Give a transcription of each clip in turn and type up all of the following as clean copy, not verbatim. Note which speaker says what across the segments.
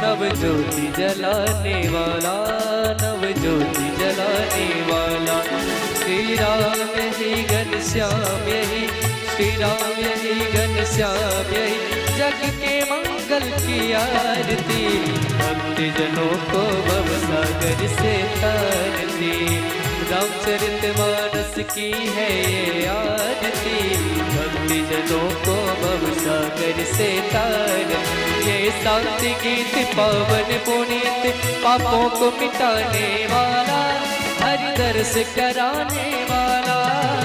Speaker 1: नव ज्योति जलाने वाला, नव ज्योति जलाने वाला। श्री राम यही घनश्याम यही, श्री राम यही घनश्याम यही, जग के मंगल की आरती। भक्ति जनों को भव सागर से तारती, रामचरितमानस की है ये आरती। भक्ति जनों को भव सागर से तारती। ये शांति गीत पावन पुनीत, पापों को मिटाने वाला, हरि दर्श कराने वाला।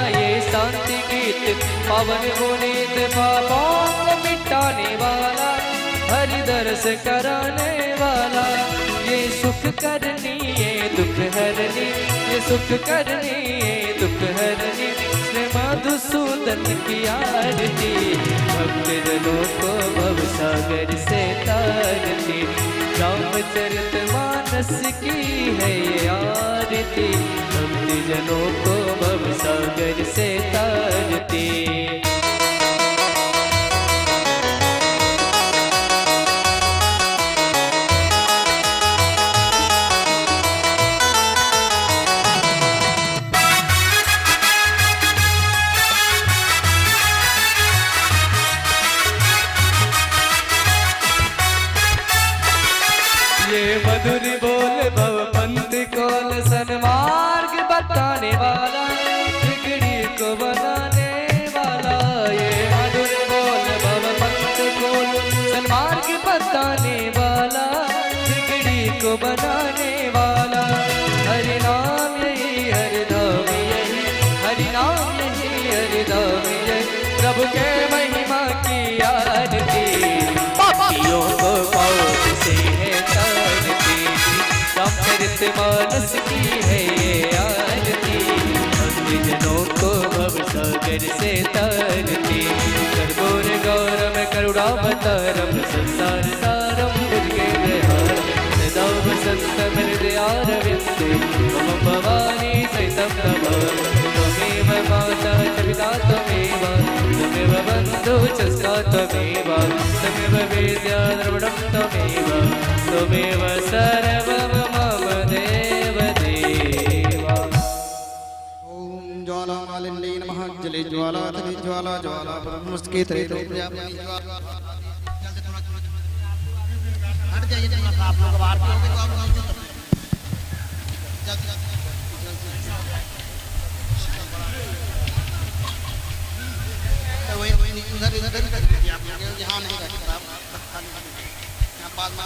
Speaker 1: ये शांति गीत पावन पुनीत, पापों को मिटाने वाला, हरि दर्श कराने वाला। ये सुख करनी ये दुख हरनी, ये सुख करनी ये दुख हरनी, श्री मधुसूदन की आरती। भक्त जनों को भव सागर से तारती, रामचरितमानस की है ये आरती। भक्त जनों को भव सागर से तारती। ये मधुर बोल भव पंथ कोल, सन्मार्ग बताने वाला, बिगड़ी को बनाने वाला। ये मधुर बोल भव पंथ कोल, सन्मार्ग बताने वाला, बिगड़ी को बनाने वाला। हरि नाम यही हरि नाम यही, हरि नाम यही हरि नाम यही, प्रभु के महिमा की आरती। पापियों को पाप से है तारती, रामचरितमानस की है ये आरती। भक्त जनों को भव सागर से तारती। कर्पूर गौरम करुणावतारम, संसार सारम दुर्गेन्द्रहारम, सदा वसन्तं हृदयारविन्दे, मम भवानी सहितं नमामि। त्वमेव माता च पिता त्वमेव, त्वमेव बन्धु च सखा त्वमेव, त्वमेव वेद्या द्रविणं त्वमेव, त्वमेव सर्वं मम देव देवा।
Speaker 2: ओम ज्वालामालिन्ये नमः। जले ज्वाला तवे ज्वाला, ज्वाला परमस्तके तरे
Speaker 3: हट जाइए, आप लोग बाहर हो गए तो आप वही उधर इधर आप यहाँ नहीं रखते आप, यहाँ बाद में